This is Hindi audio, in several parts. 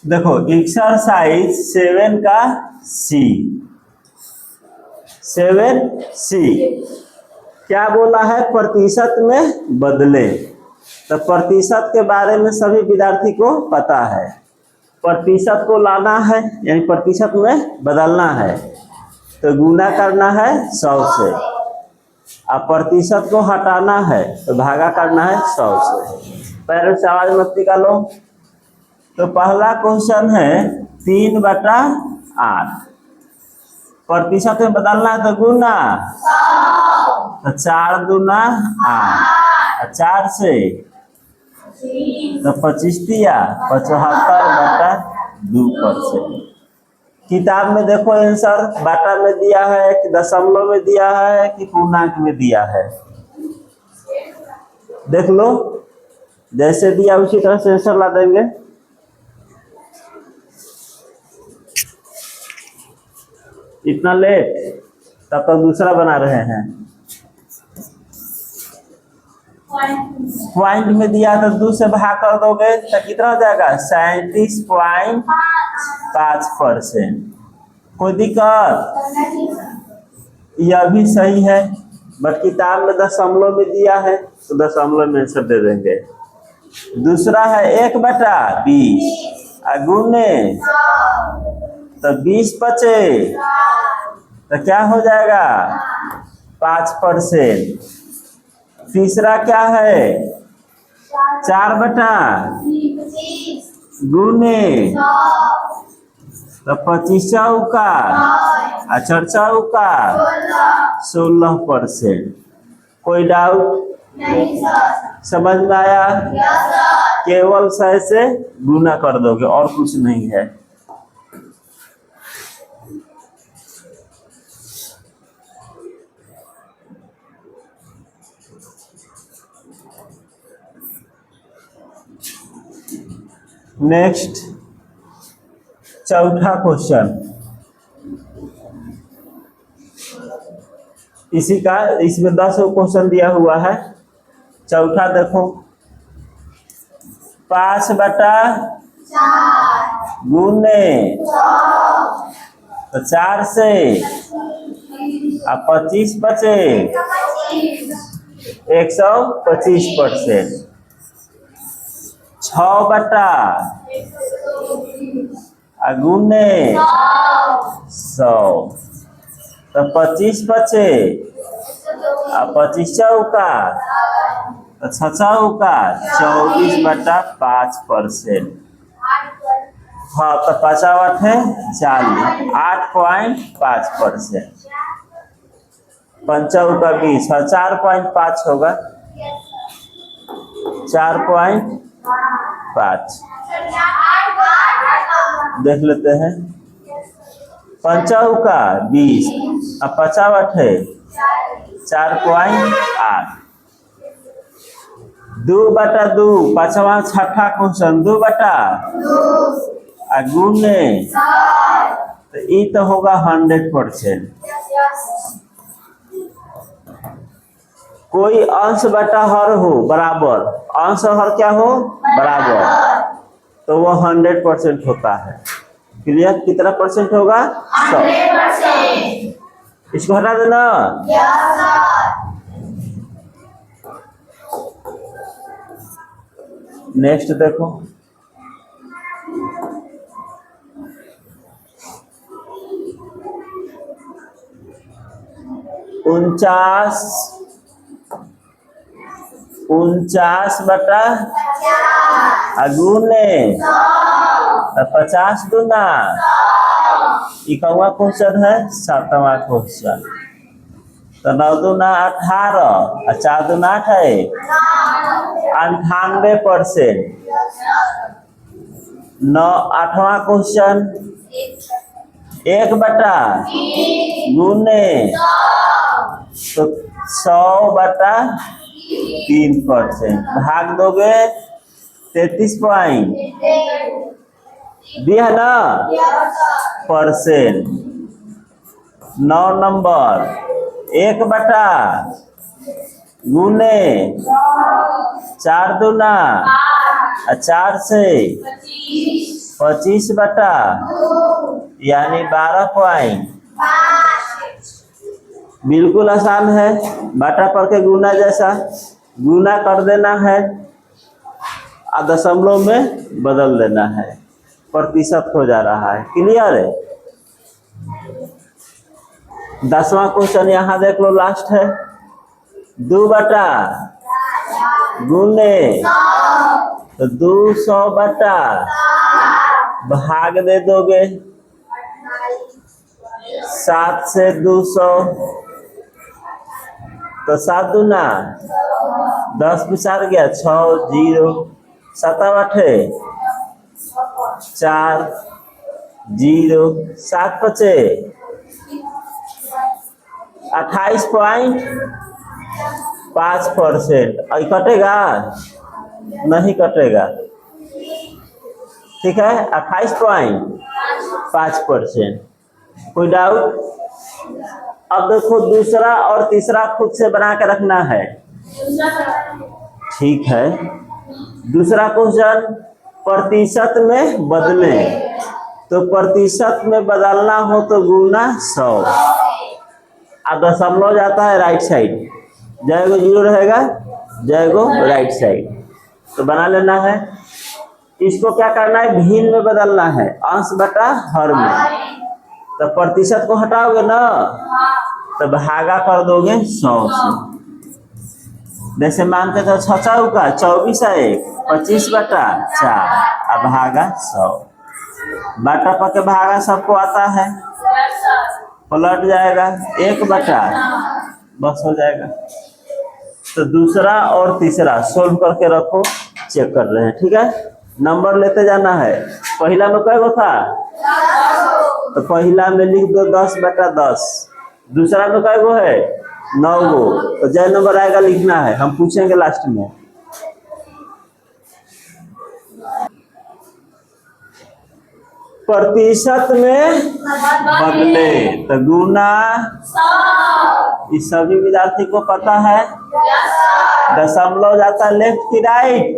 देखो एक्सरसाइज 7 का सी, 7C क्या बोला है, प्रतिशत में बदले। तो प्रतिशत के बारे में सभी विद्यार्थी को पता है। प्रतिशत को लाना है यानी प्रतिशत में बदलना है तो गुना करना है 100 से, अब प्रतिशत को हटाना है तो भागा करना है 100 से। पहले से आवाज मत निकालो। तो पहला क्वेश्चन है 3/8, प्रतिशत में बदलना है तो गुना, तो 4 दूना 8, 4 से तो 25 दिया 75/2%। किताब में देखो आंसर बाटा में दिया है कि दशमलव में दिया है कि पूर्णांक में दिया है, देख लो। जैसे दिया उसी तरह से आंसर ला देंगे। इतना लेट, तब तक दूसरा बना रहे हैं। पॉइंट में दिया तो 2 से भाग कर दोगे तो कितना हो जाएगा, 37.5%। कोई दिक्कत? यह भी सही है, बट किताब में दशमलव में दिया है तो दशमलव में आंसर दे देंगे। दूसरा है 1/20 गुने तो 20 बचे तो क्या हो जाएगा 5%। तीसरा क्या है 4/20 गुने तो 25 चौका 16%। कोई डाउट? समझ में आया? केवल 100 से गुना कर दोगे और कुछ नहीं है। नेक्स्ट चौथा क्वेश्चन, इसी का, इसमें 10 क्वेश्चन दिया हुआ है। चौथा देखो 5/4 गुने तो 4 से 25 बचे 125%। 6/गुने 100 तो 25 बचे 25 चौका 24/5%। हाँ तो 50 है 40, 8.5%। 5 का 20 4.5 होगा, 4.5 देख लेते हैं। 5 का 20 अब 50 है 4.8। 2/2 पांचवा छठा क्वेश्चन 2/2 गुने तो ये तो होगा 100%। कोई अंश बटा हर हो बराबर, अंश और हर क्या हो बराबर, तो वो 100% होता है। क्लियर? कितना परसेंट होगा 100%। इसको हटा देना। नेक्स्ट देखो 49 गुने 50 दूना, इक्यावन क्वेश्चन है 7वां क्वेश्चन। तो 9 दूना 18 और 4 दूना 8 है 98%। 8वां क्वेश्चन 1/गुने तो 100/3%। भाग दोगे 33 पॉइंट दिया ना %। 9 नंबर 1/गुने 4 दूना 4 से 25 बटा यानी 12 पॉइंट। बिल्कुल आसान है, बटा पढ़ के गुना जैसा गुना कर देना है और दशमलव में बदल देना है, प्रतिशत हो जा रहा है। क्लियर है? 10वां क्वेश्चन यहाँ देख लो, लास्ट है। 2 बटा गुने तो 200 बटा भाग दे दोगे 7 से 200 तो 7 दूना 10 पिसार गया 6 0 7 8 4 0 7 5 28.5%। कटेगा नहीं कटेगा, ठीक है। 28.5%। कोई डाउट? अब देखो दूसरा और तीसरा खुद से बना के रखना है, ठीक है। दूसरा क्वेश्चन प्रतिशत में बदले, तो प्रतिशत में बदलना हो तो गुना 100 और दशमलव जाता है राइट साइड, जाएगो 0 रहेगा, जाएगो राइट साइड, तो बना लेना है। इसको क्या करना है, भिन्न में बदलना है, अंश बटा हर में। तो प्रतिशत को हटाओगे ना तो भागा कर दोगे 100 से। जैसे मानते तो 6 चौका 24 1 25 बटा 4 और भागा 100। बटा पर के भागा सबको आता है, पलट जाएगा 1 बटा, बस हो जाएगा। तो दूसरा और तीसरा सोल्व करके रखो, चेक कर रहे हैं, ठीक है। नंबर लेते जाना है। पहला में क्या था, तो पहला में लिख दो 10 बटा 10। दूसरा में क्या है 9 गो, तो जय नंबर आएगा लिखना है, हम पूछेंगे लास्ट में। प्रतिशत में बदले तो गुना, इस सभी विद्यार्थी को पता है। दशमलव जाता है लेफ्ट की राइट,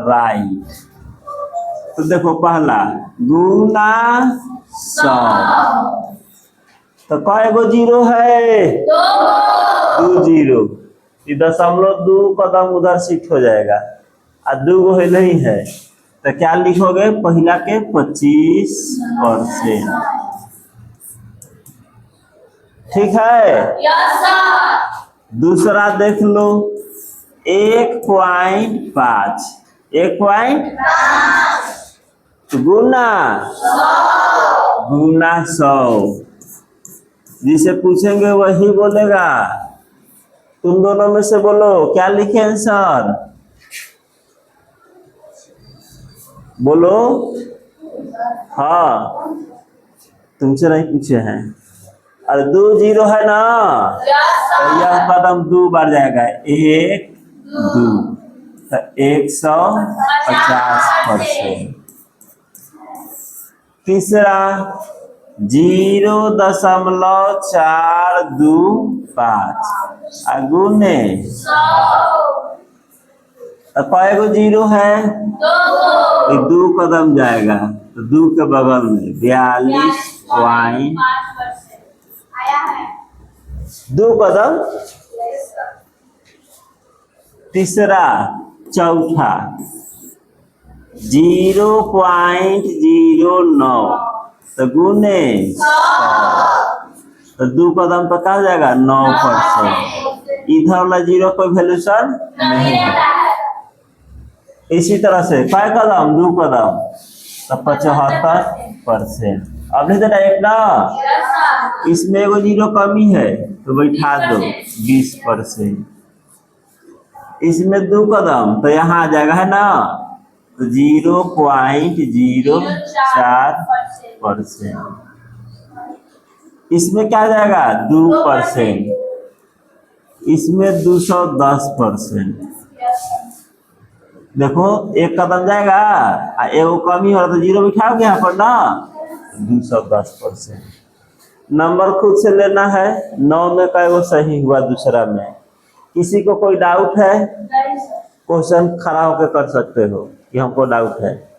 राइट। तो देखो पहला गुना 100, तो कई गो 0 है, 2 0। ये दशमलव 2 कदम उधर शिफ्ट हो जाएगा और 2 गो नहीं है, तो क्या लिखोगे, पहला के 25%, ठीक है। दूसरा देख लो 1.5, 1.5 गुना 100। जिसे पूछेंगे वही बोलेगा, तुम दोनों में से बोलो क्या लिखे आंसर, बोलो। हाँ, तुमसे नहीं पूछे हैं। अरे 2 0 है ना, तो यह कदम 2 बार जाएगा, 1 2, तो 150%। तीसरा 0.425 गुने, कई गो 0 है, 2 कदम जाएगा, तो 2 के बगल में 42.2 कदम। तीसरा चौथा 0.09 तो गुने 100, तो 2 कदम पर कहा जाएगा 9%। इधर वाला 0 कोई वैल्यूशन नहीं है। इसी तरह से क्या कदम, 2 कदम, तो 75%। अब नहीं डायरेक्ट ना, इसमें एगो 0 कमी है तो बैठा दो 20%। इसमें 2 कदम तो यहाँ आ जाएगा, है ना, तो 0.04%। इसमें क्या जाएगा 2%, इसमें 210%। देखो 1 कदम जाएगा, एगो कमी हो रहा तो 0 बिठाओगे यहाँ पर ना, 210%। नंबर खुद से लेना है। 9 में कई गो सही हुआ, दूसरा में। किसी को कोई डाउट है, क्वेश्चन खड़ा होकर कर सकते हो कि हमको डाउट है।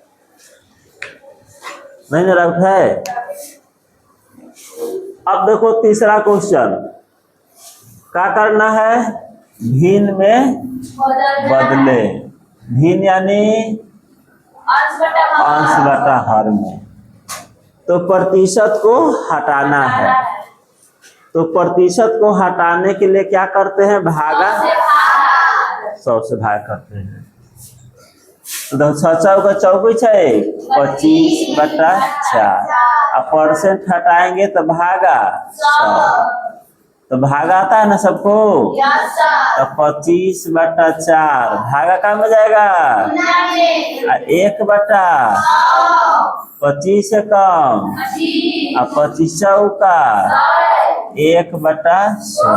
नहीं ना डाउट है। अब देखो तीसरा क्वेश्चन, क्या करना है, भिन्न में बदले। भिन्न यानी अंश बटा हर में, तो प्रतिशत को हटाना है। तो प्रतिशत को हटाने के लिए क्या करते हैं, भागा 100 से भाग करते हैं। तो 6 का चौकी है 25/4, अब परसेंट हटाएंगे तो भागा 100, तो भागा आता है ना सबको, तो 25/4 भागा कहाँ में जाएगा, 1/, 25 से कम, अब 25 का 1/100।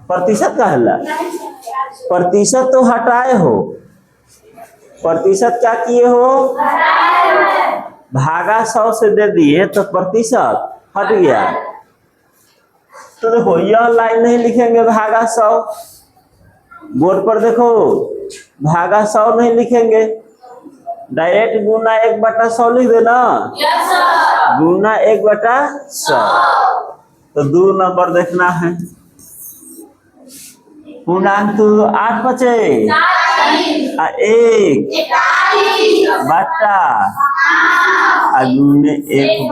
प्रतिशत का हल्ला, प्रतिशत तो हटाए हो, प्रतिशत क्या किए हो, भागा 100 से दे दिए तो प्रतिशत हट गया। तो देखो यह लाइन नहीं लिखेंगे भागा 100, बोर्ड पर देखो भागा 100 नहीं लिखेंगे, डायरेक्ट गुना 1/100 लिख देना, गुना 1/100। तो 2 नंबर देखना है, पूर्णांक 8 बचे, 1/, गुने 1/,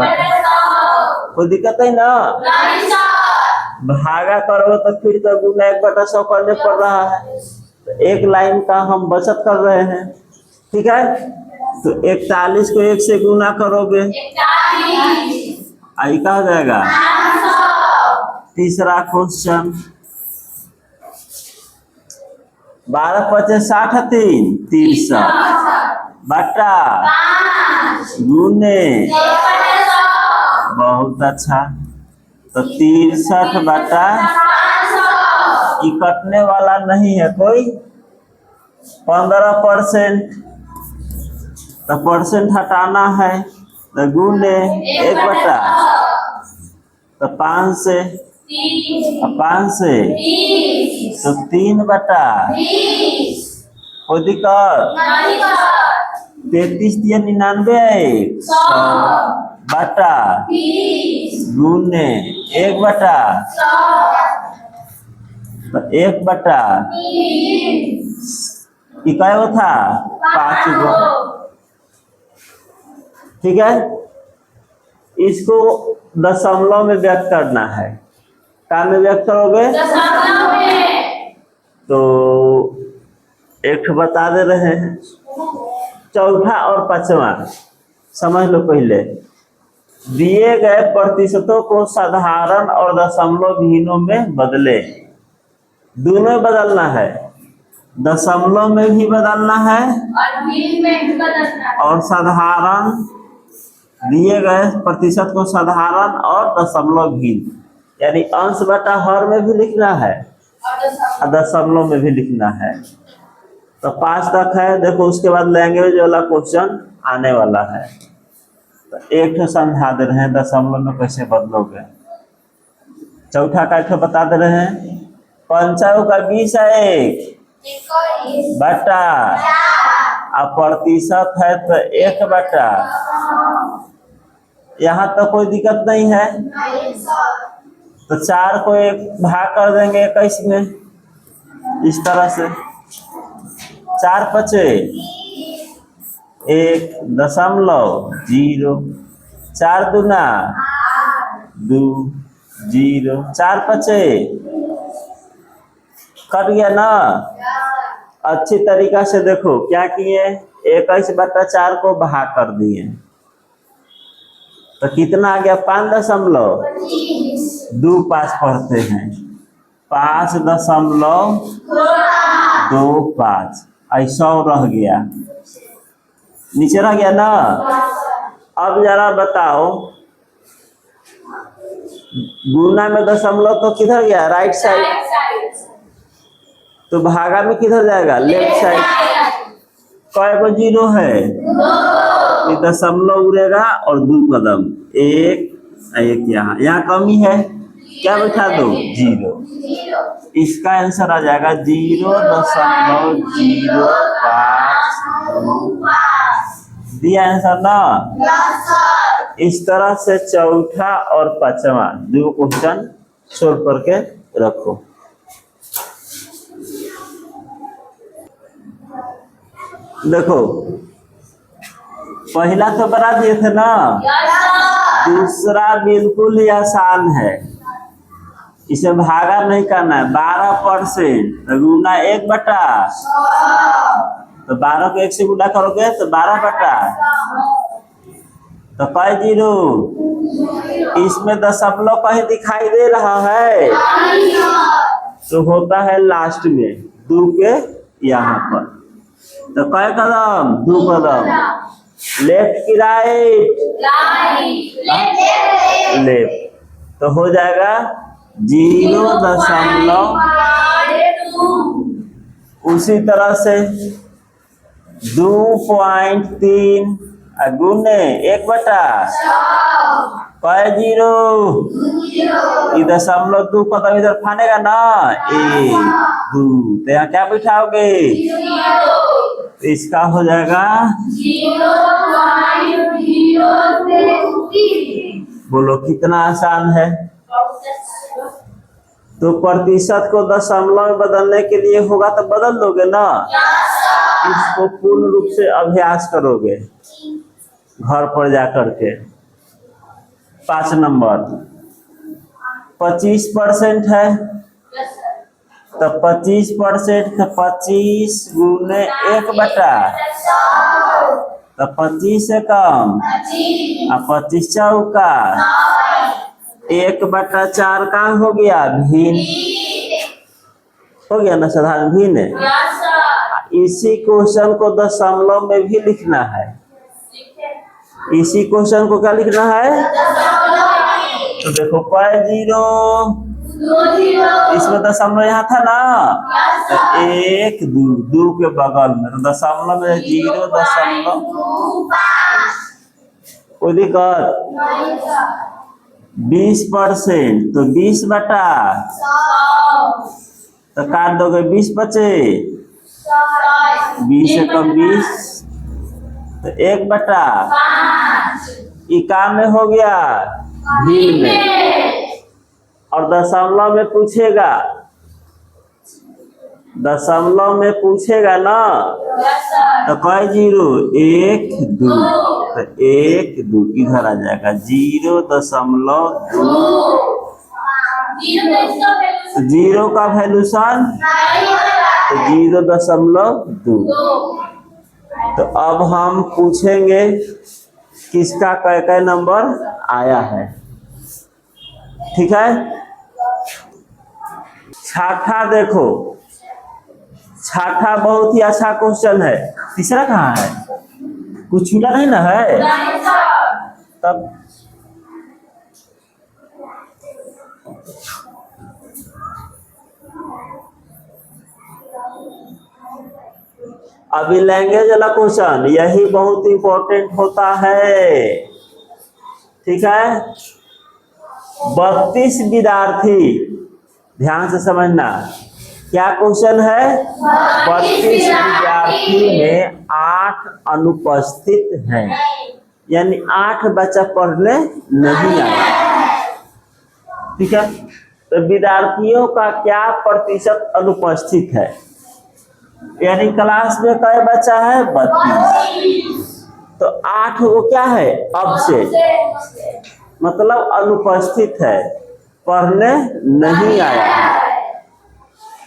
कोई दिक्कत है ना, भागा करो तो फिर तो गुना 1/100 करने पड़ रहा है, तो एक लाइन का हम बचत कर रहे हैं, ठीक है। तो 41 को 1 से गुना करोगे, आई कहा जाएगा। तीसरा क्वेश्चन, 12 × 5 = 63 बटा गुने, बहुत अच्छा, तो 63/, कटने वाला नहीं है कोई, 15%, तो परसेंट हटाना है, तो गुने 1/, तो 5 से, 5 से तो 3/, कोई दिक्कत, 33 × 99 बटा गुने 1/, तो 1/, इकाई वो था 5 गो, ठीक है। इसको दशमलव में व्यक्त करना है, क्या में व्यक्त करोगे, तो एक बता दे रहे हैं, चौथा और पांचवा समझ लो। पहले दिए गए प्रतिशतों को साधारण और दशमलव भिन्नों में बदले, दोनों बदलना है, दशमलव में भी बदलना है और साधारण, दिए गए प्रतिशत को साधारण और दशमलव भिन्न, यानी अंश बटा हर में भी लिखना है और दशमलव में भी लिखना है। तो 5 तक है, देखो उसके बाद लैंग्वेज वाला क्वेश्चन आने वाला है, तो एक ठो समझा दे रहे हैं दशमलव में कैसे बदलोगे। चौथा का एक ठो बता दे रहे हैं, 5 का 20 है 1 बटा, अब प्रतिशत है तो 1/, यहाँ तो कोई दिक्कत नहीं है, तो 4 को 1 भाग कर देंगे 21 में, इस तरह से 4 × 5 = 1.0, 4 दूना 2, 0, 4 × 5 कट गया ना। अच्छी तरीका से देखो क्या किए, 21/4 को भाग कर दिए, तो कितना आ गया, 5.2 पास पढ़ते हैं, 5.25, ऐसा रह गया, नीचे रह गया ना। अब जरा बताओ, गुना में दशमलव तो किधर गया, राइट साइड, तो भागा में किधर जाएगा, लेफ्ट साइड। कई गो 0 है, दशमलव उड़ेगा और 2 कदम, 1 यहाँ कमी है, क्या बैठा दो, 0, इसका आंसर आ जाएगा 0.05 दिया आंसर ना। इस तरह से चौथा और पांचवा दो क्वेश्चन सोल्व करके रखो। देखो पहला तो बना दिए थे ना, दूसरा बिल्कुल ही आसान है, इसे भागा नहीं करना है। 12% गुना 1/100, तो 12 को 1 से गुना करोगे तो 12/, तो कई जीरो, इसमें दशमलव कहीं दिखाई दे रहा है, तो होता है लास्ट में 2 के यहाँ पर। तो कई कदम, 2 कदम, लेफ्ट की राइट, लेफ्ट, तो हो जाएगा 0.2। उसी तरह से 2.3 गुने 1/, कई जीरो, इधर दशमलव 2 कदम इधर फानेगा ना, 1 2, तो यहाँ क्या बिठाओगे, तो इसका हो जाएगा 0.03। बोलो कितना आसान है। तो प्रतिशत को दशमलव में बदलने के लिए होगा तो बदल दोगे ना, इसको पूर्ण रूप से अभ्यास करोगे घर पर जाकर के। 5 नंबर 25% है, तो 25%, तो 25 गुने 1/, तो 25 से कम, 25 चौका 1/4 का हो गया भिन्न, हो गया ना साधारण भिन्न। इसी क्वेश्चन को दशमलव में भी लिखना है। इसी क्वेश्चन को क्या लिखना है, तो देखो कई जीरो, इसमें दशमलव यहाँ था ना, तो 1 2 2 के बगल में, तो दशमलव में 0.2। कोई दिक्कत, 20%, तो 20/, तो काट दोगे 20 बचे, 20 से कम 20, तो 1/, काम में हो गया भिन्न में। और दशमलव में पूछेगा, दशमलव में पूछेगा ना, तो कई जीरो, 1 2, तो 1 2 इधर आ जाएगा 0.2। जीरो का वैल्यूशन, तो 0.2। तो अब हम पूछेंगे किसका कै नंबर आया है, ठीक है। छठा देखो, छठा बहुत ही अच्छा क्वेश्चन है। तीसरा कहाँ है, कुछ छूटा नहीं ना है, तब अभी लैंग्वेज वाला क्वेश्चन, यही बहुत इंपॉर्टेंट होता है, ठीक है। 32 विद्यार्थी, ध्यान से समझना क्या क्वेश्चन है। 32 विद्यार्थी में 8 अनुपस्थित हैं, यानी 8 बच्चा पढ़ने नहीं आया, ठीक है। तो विद्यार्थियों का क्या प्रतिशत अनुपस्थित है, यानी क्लास में कई बच्चा है, 32, तो 8 वो क्या है, अब्सेंट, मतलब अनुपस्थित है, पढ़ने नहीं आया।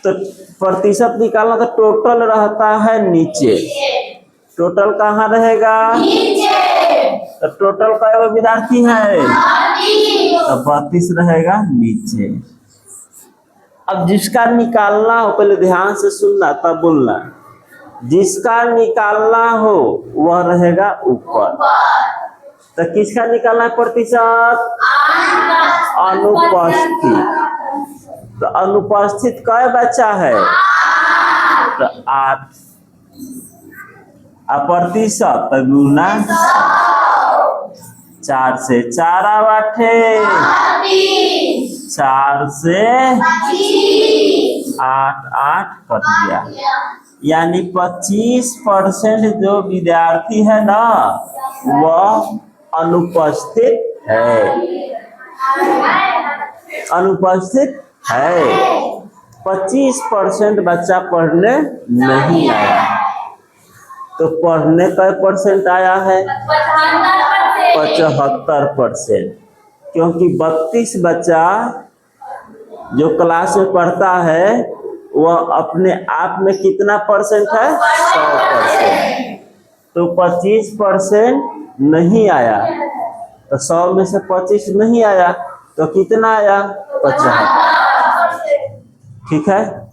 तो प्रतिशत निकालना, तो टोटल रहता है नीचे, टोटल कहाँ रहेगा, तो टोटल कई विद्यार्थी है, तो 32 रहेगा नीचे। अब जिसका निकालना हो, पहले ध्यान से सुनना तब बोलना, जिसका निकालना हो वह रहेगा ऊपर। तो किसका निकालना है प्रतिशत, अनुपस्थित। तो अनुपस्थित कई बच्चा है, तो 8, प्रतिशत गुना 4 से 4 8 4 से 8 8 कट गया, यानी 25% जो विद्यार्थी है ना वह अनुपस्थित है, अनुपस्थित है। 25% बच्चा पढ़ने नहीं आया। तो पढ़ने का परसेंट आया है 75%, क्योंकि 32 बच्चा जो क्लास में पढ़ता है वह अपने आप में कितना परसेंट है 100%। तो 25% नहीं आया, तो 100 में से 25 नहीं आया तो कितना आया 75। ठीक है।